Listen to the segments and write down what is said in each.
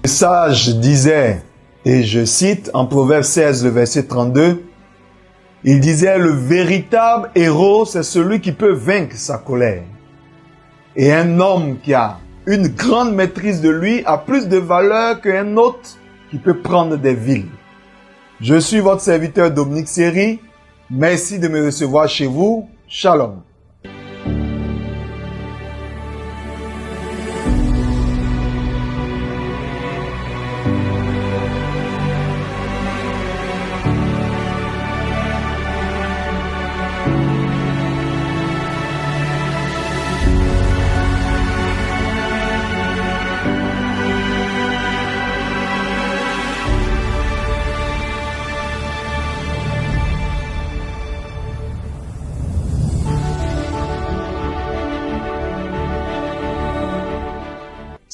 Sage disait, et je cite en Proverbe 16, le verset 32, il disait, le véritable héros, c'est celui qui peut vaincre sa colère. Et un homme qui a une grande maîtrise de lui a plus de valeur qu'un autre qui peut prendre des villes. Je suis votre serviteur Dominique Seri. Merci de me recevoir chez vous. Shalom.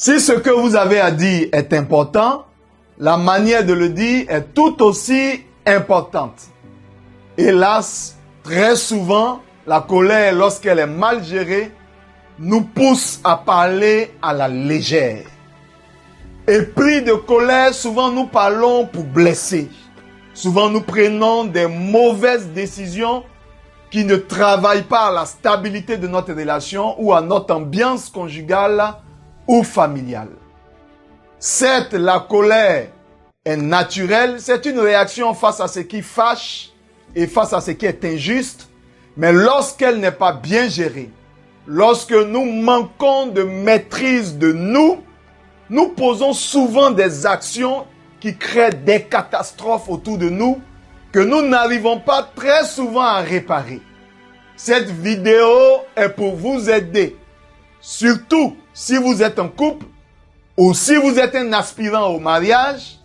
Si ce que vous avez à dire est important, la manière de le dire est tout aussi importante. Hélas, très souvent, la colère, lorsqu'elle est mal gérée, nous pousse à parler à la légère. Et pris de colère, souvent nous parlons pour blesser. Souvent nous prenons des mauvaises décisions qui ne travaillent pas à la stabilité de notre relation ou à notre ambiance conjugale ou familiale. Certes, la colère est naturelle, c'est une réaction face à ce qui fâche et face à ce qui est injuste, mais lorsqu'elle n'est pas bien gérée, lorsque nous manquons de maîtrise de nous, nous posons souvent des actions qui créent des catastrophes autour de nous que nous n'arrivons pas très souvent à réparer. Cette vidéo est pour vous aider, surtout si vous êtes en couple ou si vous êtes un aspirant au mariage,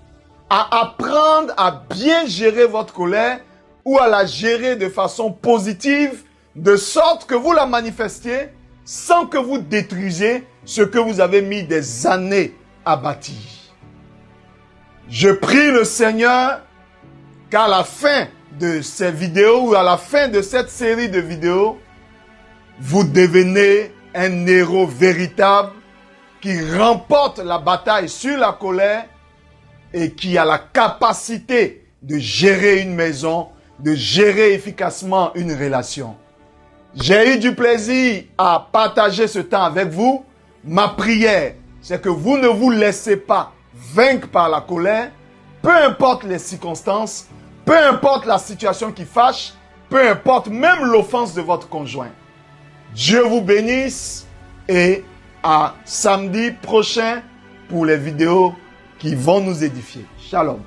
à apprendre à bien gérer votre colère ou à la gérer de façon positive, de sorte que vous la manifestiez sans que vous détruisiez ce que vous avez mis des années à bâtir. Je prie le Seigneur qu'à la fin de ces vidéos ou à la fin de cette série de vidéos, vous devenez un héros véritable qui remporte la bataille sur la colère et qui a la capacité de gérer une maison, de gérer efficacement une relation. J'ai eu du plaisir à partager ce temps avec vous. Ma prière, c'est que vous ne vous laissez pas vaincre par la colère, peu importe les circonstances, peu importe la situation qui fâche, peu importe même l'offense de votre conjoint. Dieu vous bénisse et à samedi prochain pour les vidéos qui vont nous édifier. Shalom.